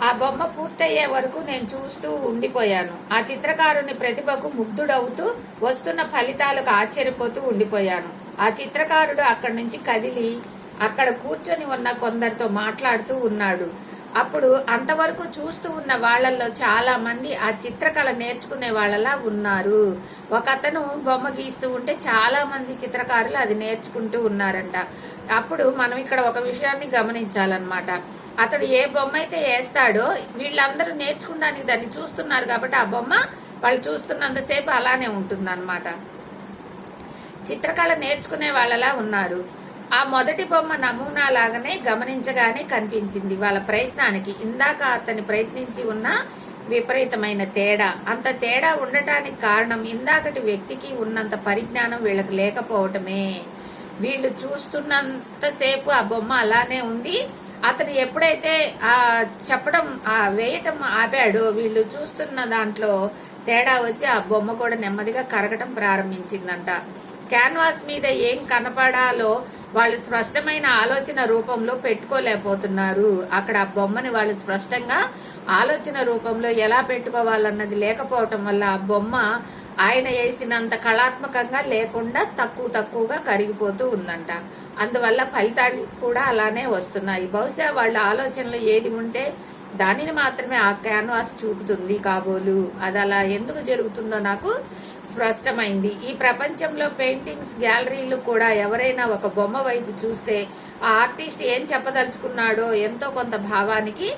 ఆ బొమ్మ పూర్తయ్యే వరకు నేను చూస్తూ ఉండిపోయాను. ఆ చిత్రకారుని ప్రతిభకు ముగ్ధుడవుతూ వస్తున్న ఫలితాలకు ఆశ్చర్యపోతూ ఉండిపోయాను. ఆ చిత్రకారుడు అక్కడి నుంచి కదిలి అక్కడ కూర్చొని ఉన్న కొందరితో మాట్లాడుతూ ఉన్నాడు. అప్పుడు అంతవరకు చూస్తూ ఉన్న వాళ్లలో చాలా మంది ఆ చిత్రకళ నేర్చుకునే వాళ్ళలా ఉన్నారు. ఒక అతను బొమ్మ గీస్తూ ఉంటే చాలా మంది చిత్రకారులు అది నేర్చుకుంటూ ఉన్నారంట. అప్పుడు మనం ఇక్కడ ఒక విషయాన్ని గమనించాలన్నమాట. అతడు ఏ బొమ్మ అయితే వేస్తాడో వీళ్ళందరూ నేర్చుకోవడానికి దాన్ని చూస్తున్నారు కాబట్టి ఆ బొమ్మ వాళ్ళు చూస్తున్నంతసేపు అలానే ఉంటుందన్నమాట. చిత్రకళ నేర్చుకునే వాళ్ళలా ఉన్నారు. ఆ మొదటి బొమ్మ నమూనా లాగానే గమనించగానే కనిపించింది వాళ్ళ ప్రయత్నానికి. ఇందాక అతని ప్రయత్నించి ఉన్న విపరీతమైన తేడా. అంత తేడా ఉండటానికి కారణం ఇందాకటి వ్యక్తికి ఉన్నంత పరిజ్ఞానం వీళ్ళకి లేకపోవటమే. వీళ్ళు చూస్తున్నంతసేపు ఆ బొమ్మ అలానే ఉంది. అతను ఎప్పుడైతే ఆ చెప్పడం వేయటం ఆపాడో వీళ్ళు చూస్తున్న దాంట్లో తేడా వచ్చి ఆ బొమ్మ కూడా నెమ్మదిగా కరగటం ప్రారంభించిందంట. క్యాన్వాస్ మీద ఏం కనపడాలో వాళ్ళు స్పష్టమైన ఆలోచన రూపంలో పెట్టుకోలేకపోతున్నారు. అక్కడ ఆ బొమ్మని వాళ్ళు స్పష్టంగా ఆలోచన రూపంలో ఎలా పెట్టుకోవాలన్నది లేకపోవటం వల్ల ఆ బొమ్మ ఆయన వేసినంత కళాత్మకంగా లేకుండా తక్కువగా కరిగిపోతూ ఉందంట. అందువల్ల ఫలితాలు కూడా అలానే వస్తున్నాయి. బహుశా వాళ్ళ ఆలోచనలో ఏది ఉంటే దానిని మాత్రమే ఆ క్యాన్వాస్ చూపుతుంది కాబోలు. అది అలా ఎందుకు జరుగుతుందో నాకు స్పష్టమైంది. ఈ ప్రపంచంలో పెయింటింగ్స్ గ్యాలరీలు కూడా ఎవరైనా ఒక బొమ్మ వైపు చూస్తే ఆ ఆర్టిస్ట్ ఏం చెప్పదలుచుకున్నాడో ఎంతో కొంత భావానికి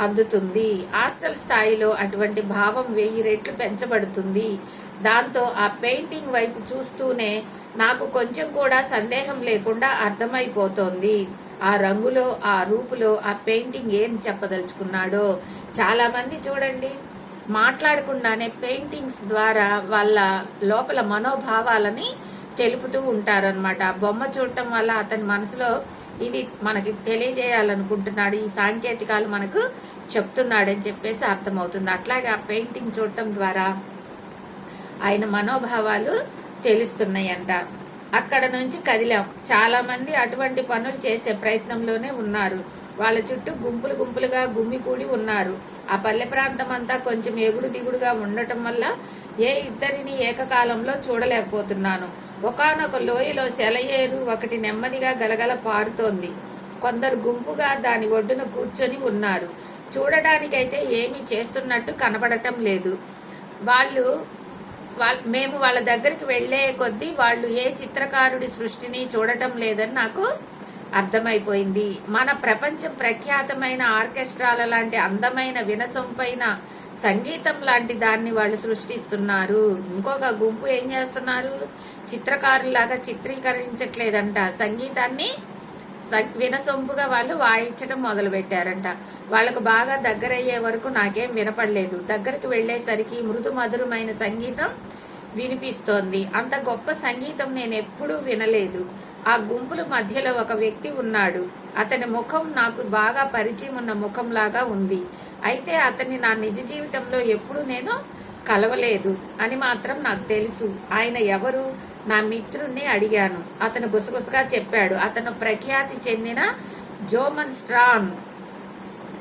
అందుతుంది. హాస్టల్ స్థాయిలో అటువంటి భావం 1000 రెట్లు పెంచబడుతుంది. దాంతో ఆ పెయింటింగ్ వైపు చూస్తూనే నాకు కొంచెం కూడా సందేహం లేకుండా అర్థమైపోతోంది. ఆ రంగులో, ఆ రూపులో ఆ పెయింటింగ్ ఏం చెప్పదలుచుకున్నాడో. చాలా మంది చూడండి మాట్లాడకుండానే పెయింటింగ్స్ ద్వారా వాళ్ళ లోపల మనోభావాలని తెలుపుతూ ఉంటారనమాట. ఆ బొమ్మ చూడటం వల్ల అతని మనసులో ఇది మనకి తెలియజేయాలనుకుంటున్నాడు, ఈ సాంకేతికాలు మనకు చెప్తున్నాడని చెప్పేసి అర్థమవుతుంది. అట్లాగే ఆ పెయింటింగ్ చూడటం ద్వారా ఆయన మనోభావాలు తెలుస్తున్నాయంట. అక్కడ నుంచి కదిలాం. చాలా మంది అటువంటి పనులు చేసే ప్రయత్నంలోనే ఉన్నారు. వాళ్ళ చుట్టూ గుంపులుగా గుమ్మికూడి ఉన్నారు. ఆ పల్లె ప్రాంతం అంతా కొంచెం ఎగుడు దిగుడుగా ఉండటం వల్ల ఏ ఇద్దరిని ఏకకాలంలో చూడలేకపోతున్నాను. ఒకానొక లోయలో సెలయేరు ఒకటి నెమ్మదిగా గలగల పారుతోంది. కొందరు గుంపుగా దాని ఒడ్డున కూర్చొని ఉన్నారు. చూడటానికైతే ఏమీ చేస్తున్నట్టు కనబడటం లేదు. మేము వాళ్ళ దగ్గరికి వెళ్లే కొద్దీ వాళ్ళు ఏ చిత్రకారుడి సృష్టిని చూడటం లేదని నాకు అర్థమైపోయింది. మన ప్రపంచం ప్రఖ్యాతమైన ఆర్కెస్ట్రాల లాంటి అందమైన వినసొంపైన సంగీతం లాంటి దాన్ని వాళ్ళు సృష్టిస్తున్నారు. ఇంకొక గుంపు ఏం చేస్తున్నారు, చిత్రకారులాగా చిత్రీకరించట్లేదంట. సంగీతాన్ని వినసొంపుగా వాళ్ళు వాయించడం మొదలు పెట్టారంట. వాళ్ళకు బాగా దగ్గరయ్యే వరకు నాకేం వినపడలేదు. దగ్గరికి వెళ్లేసరికి మృదు మధురమైన సంగీతం వినిపిస్తోంది. అంత గొప్ప సంగీతం నేను ఎప్పుడూ వినలేదు. ఆ గుంపుల మధ్యలో ఒక వ్యక్తి ఉన్నాడు. అతని ముఖం నాకు బాగా పరిచయం ఉన్న ముఖంలాగా ఉంది. అయితే అతన్ని నా నిజ జీవితంలో ఎప్పుడు నేను కలవలేదు అని మాత్రం నాకు తెలుసు. ఆయన ఎవరు? నా మిత్రుణ్ణి అడిగాను. అతను గుసగుసగా చెప్పాడు. అతను ప్రఖ్యాతి చెందిన జోమన్ స్ట్రాన్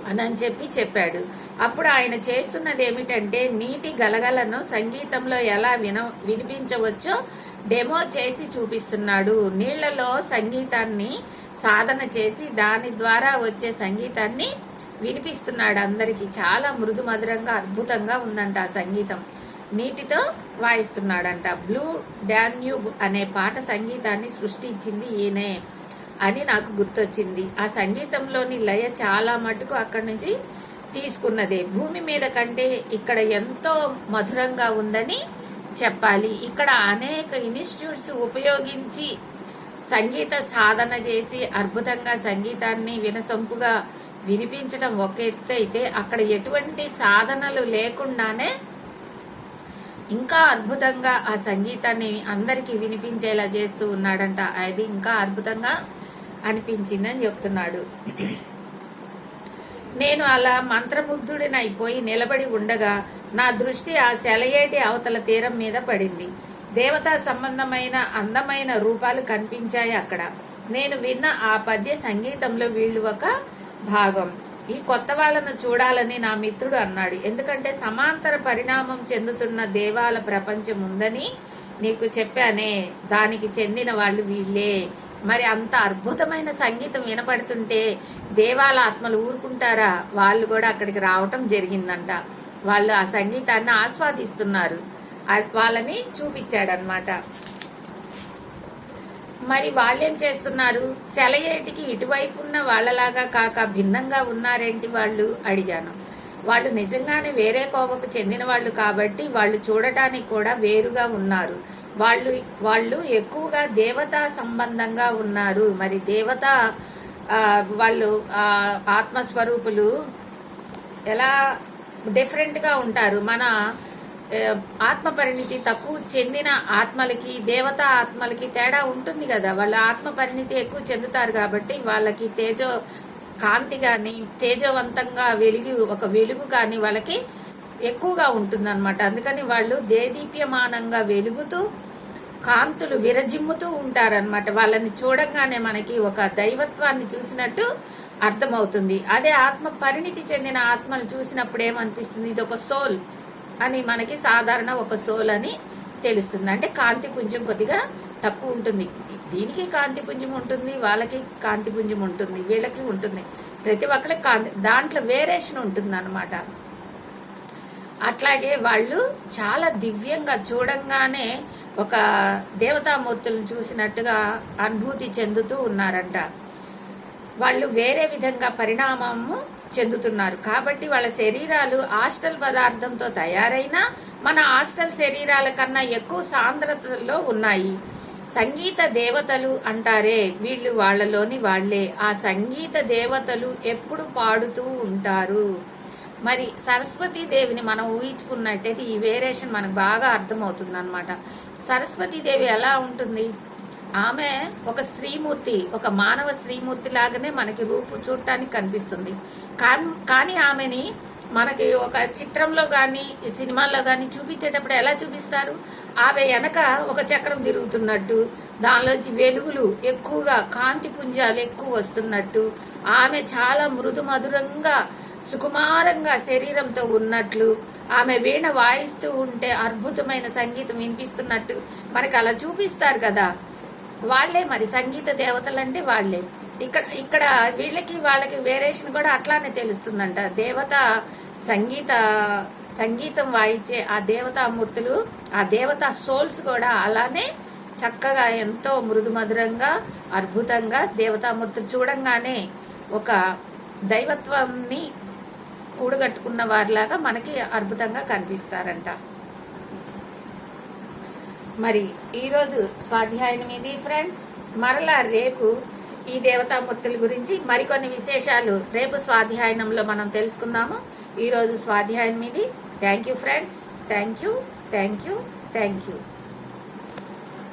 అని చెప్పాడు. అప్పుడు ఆయన చేస్తున్నది ఏమిటంటే నీటి గలగలను సంగీతంలో ఎలా వినిపించవచ్చో డెమో చేసి చూపిస్తున్నాడు. నీళ్లలో సంగీతాన్ని సాధన చేసి దాని ద్వారా వచ్చే సంగీతాన్ని వినిపిస్తున్నాడు అందరికి. చాలా మృదు మధురంగా అద్భుతంగా ఉందంట ఆ సంగీతం. నీటితో వాయిస్తున్నాడంట. బ్లూ డాన్యూబ్ అనే పాట సంగీతాన్ని సృష్టించింది ఈయనే అని నాకు గుర్తొచ్చింది. ఆ సంగీతంలోని లయ చాలా మటుకు అక్కడి నుంచి తీసుకున్నదే. భూమి మీద కంటే ఇక్కడ ఎంతో మధురంగా ఉందని చెప్పాలి. ఇక్కడ అనేక ఇన్స్టిట్యూట్స్ ఉపయోగించి సంగీత సాధన చేసి అద్భుతంగా సంగీతాన్ని వినసొంపుగా వినిపించడం ఒక ఎత్తు అయితే, అక్కడ ఎటువంటి సాధనలు లేకుండానే ఇంకా అద్భుతంగా ఆ సంగీతాన్ని అందరికీ వినిపించేలా చేస్తూ ఉన్నాడంట. అది ఇంకా అద్భుతంగా అనిపించిందని చెప్తున్నాడు. నేను అలా మంత్రముగ్ధుడినైపోయి నిలబడి ఉండగా నా దృష్టి ఆ సెలయేటి అవతల తీరం మీద పడింది. దేవతా సంబంధమైన అందమైన రూపాలు కనిపించాయి అక్కడ. నేను విన్న ఆ పద్య సంగీతంలో వీళ్ళు ఒక భాగం. ఈ కొత్త వాళ్ళను చూడాలని నా మిత్రుడు అన్నాడు. ఎందుకంటే సమాంతర పరిణామం చెందుతున్న దేవాల ప్రపంచం ఉందని నీకు చెప్పానే, దానికి చెందిన వాళ్ళు వీళ్ళే. మరి అంత అద్భుతమైన సంగీతం వినపడుతుంటే దేవాల ఆత్మలు ఊరుకుంటారా? వాళ్ళు కూడా అక్కడికి రావటం జరిగిందంట. వాళ్ళు ఆ సంగీతాన్ని ఆస్వాదిస్తున్నారు. వాళ్ళని చూపించాడనమాట. మరి వాళ్ళేం చేస్తున్నారు? సెలయేటికి ఇటువైపు ఉన్న వాళ్ళలాగా కాక భిన్నంగా ఉన్నారేంటి వాళ్ళు అడిగాను. వాళ్ళు నిజంగానే వేరే కోవకు చెందిన వాళ్ళు కాబట్టి వాళ్ళు చూడటానికి కూడా వేరుగా ఉన్నారు. వాళ్ళు ఎక్కువగా దేవతా సంబంధంగా ఉన్నారు. మరి దేవతా వాళ్ళు ఆత్మస్వరూపులు ఎలా డిఫరెంట్గా ఉంటారు. మన ఆత్మ పరిణితి తక్కువ చెందిన ఆత్మలకి దేవతా ఆత్మలకి తేడా ఉంటుంది కదా. వాళ్ళ ఆత్మ పరిణితి ఎక్కువ చెందుతారు కాబట్టి వాళ్ళకి కాంతి కానీ తేజవంతంగా ఒక వెలుగు కానీ వాళ్ళకి ఎక్కువగా ఉంటుందన్నమాట. అందుకని వాళ్ళు దేదీప్యమానంగా వెలుగుతూ కాంతులు విరజిమ్ముతూ ఉంటారనమాట. వాళ్ళని చూడంగానే మనకి ఒక దైవత్వాన్ని చూసినట్టు అర్థమవుతుంది. అదే ఆత్మ పరిణితి చెందిన ఆత్మలు చూసినప్పుడు ఏమనిపిస్తుంది? ఇది ఒక సోల్ అని మనకి సాధారణ ఒక సోల్ అని తెలుస్తుంది. అంటే కాంతి పుంజం కొద్దిగా తక్కువ ఉంటుంది. దీనికి కాంతి పుంజం ఉంటుంది, వాళ్ళకి కాంతి పుంజం ఉంటుంది, వీళ్ళకి ఉంటుంది. ప్రతి ఒక్కరికి కాంతి, దాంట్లో వేరియేషన్ ఉంటుంది అన్నమాట. అట్లాగే వాళ్ళు చాలా దివ్యంగా చూడంగానే ఒక దేవతామూర్తులను చూసినట్టుగా అనుభూతి చెందుతూ ఉన్నారంట. వాళ్ళు వేరే విధంగా పరిణామము చెందుతున్నారు కాబట్టి వాళ్ళ శరీరాలు హాస్టల్ పదార్థంతో తయారైనా మన హాస్టల్ శరీరాల కన్నా ఎక్కువ సాంద్రతలో ఉన్నాయి. సంగీత దేవతలు అంటారే, వీళ్ళు వాళ్ళలోని వాళ్లే. ఆ సంగీత దేవతలు ఎప్పుడు పాడుతూ ఉంటారు. మరి సరస్వతీదేవిని మనం ఊహించుకున్నట్టయితే ఈ వేరియేషన్ మనకు బాగా అర్థమవుతుంది అనమాట. సరస్వతీదేవి ఎలా ఉంటుంది? ఆమె ఒక స్త్రీమూర్తి, ఒక మానవ స్త్రీమూర్తి లాగానే మనకి రూపు చూడటానికి కనిపిస్తుంది. కానీ ఆమెని మనకి ఒక చిత్రంలో కానీ సినిమాల్లో కానీ చూపించేటప్పుడు ఎలా చూపిస్తారు? ఆమె వెనక ఒక చక్రం తిరుగుతున్నట్టు, దానిలోంచి వెలుగులు ఎక్కువగా, కాంతి పుంజాలు ఎక్కువ వస్తున్నట్టు, ఆమె చాలా మృదు మధురంగా సుకుమారంగా శరీరంతో ఉన్నట్లు, ఆమె వీణ వాయిస్తూ ఉంటే అద్భుతమైన సంగీతం వినిపిస్తున్నట్టు మనకి అలా చూపిస్తారు కదా. వాళ్లే మరి సంగీత దేవతలు అంటే వాళ్లే. ఇక్కడ వీళ్ళకి వాళ్ళకి వేరియేషన్ కూడా అట్లానే తెలుస్తుందంట. సంగీతం వాయించే ఆ దేవతామూర్తులు, ఆ దేవతా సోల్స్ కూడా అలానే చక్కగా ఎంతో మృదు మధురంగా అద్భుతంగా దేవతామూర్తులు చూడంగానే ఒక దైవత్వాన్ని కూడగట్టుకున్న వారిలాగా మనకి అద్భుతంగా కనిపిస్తారంట. మరి ఈరోజు స్వాధ్యాయం ఇది ఫ్రెండ్స్. మరలా రేపు ఈ దేవతామూర్తుల గురించి మరికొన్ని విశేషాలు రేపు స్వాధ్యాయంలో మనం తెలుసుకుందాము. ఈరోజు స్వాధ్యాయం ఇది. Thank you friends. Thank you.